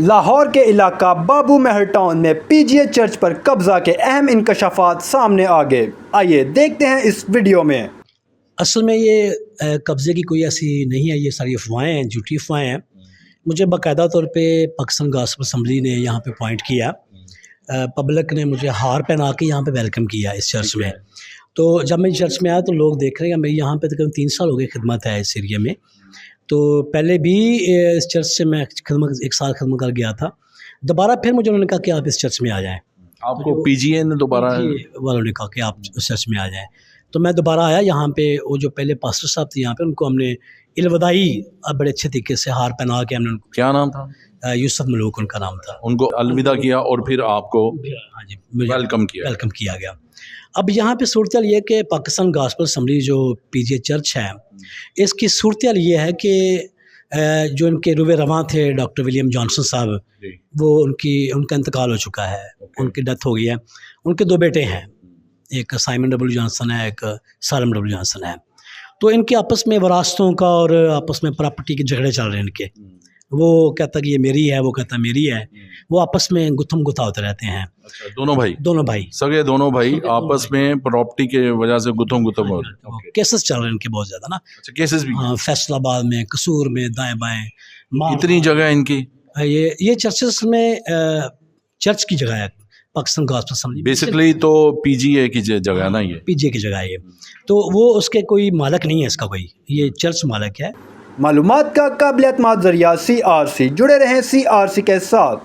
لاہور کے علاقہ بابو مہر ٹاؤن میں پی جی اے چرچ پر قبضہ کے اہم انکشافات سامنے آ گئے۔ آئیے دیکھتے ہیں اس ویڈیو میں۔ اصل میں یہ قبضے کی کوئی ایسی نہیں ہے، یہ ساری افواہیں ہیں، جھوٹی افواہیں ہیں۔ مجھے باقاعدہ طور پہ پاکستان گاسپل اسمبلی نے یہاں پہ اپوائنٹ کیا، پبلک نے مجھے ہار پہنا کے یہاں پہ ویلکم کیا اس چرچ میں۔ تو جب میں چرچ میں آیا تو لوگ دیکھ رہے ہیں کہ میری یہاں پہ تقریباً 3 سال ہو گئے خدمت ہے اس ایریا میں۔ تو پہلے بھی اس چرچ سے میں ایک سال خدمت کر گیا تھا، دوبارہ پھر مجھے انہوں نے کہا کہ آپ اس چرچ میں آ جائیں۔ آپ کو پی جی اے نے دوبارہ والوں نے کہا کہ آپ اس چرچ میں آ جائیں، تو میں دوبارہ آیا یہاں پہ۔ وہ جو پہلے پاسٹر صاحب تھے یہاں پہ، ان کو ہم نے الوداعی بڑے اچھے طریقے سے ہار پہنا کے ہم نے ان کو، کیا نام تھا؟ یوسف ملوک ان کا نام تھا، ان کو الوداع کیا اور پھر آپ کو ہاں جی مجھے ویلکم کیا گیا۔ اب یہاں پہ صورتحال یہ ہے کہ پاکستان گاسپل اسمبلی جو پی جی اے چرچ ہے، اس کی صورتحال یہ ہے کہ جو ان کے روح رواں تھے ڈاکٹر ولیم جانسن صاحب، وہ ان کا انتقال ہو چکا ہے، ان کی ڈیتھ ہو گئی ہے۔ ان کے 2 بیٹے ہیں، ایک سائمن ڈبلیو جانسن ہے، ایک سالم ڈبلیو جانسن ہے۔ تو ان کے آپس میں وراثتوں کا اور آپس میں پراپرٹی کے جھگڑے چل رہے ہیں ان کے۔ وہ کہتا کہ یہ میری ہے، وہ کہتا میری ہے، وہ آپس میں گتھم گتھا ہوتے رہتے ہیں۔ دونوں بھائی سگے دونوں بھائی آپس میں پراپرٹی کے وجہ سے گتھم ہو رہے ہیں۔ کیسز چل رہے ہیں ان کے بہت زیادہ نا، کیسز بھی، ہاں، فیصل آباد میں، قصور میں، دائیں بائیں، اتنی جگہ ان کی، یہ چرچز میں چرچ کی جگہ ہے پاکستان گاسپل اسمبلی بیسکلی تو پی جی اے کی جگہ ہے نا، یہ پی جے کی جگہ ہے یہ۔ تو وہ اس کے کوئی مالک نہیں ہے، اس کا کوئی، یہ چرچ مالک ہے۔ معلومات کا قابل اعتماد ذریعہ CRC، جڑے رہیں CRC کے ساتھ۔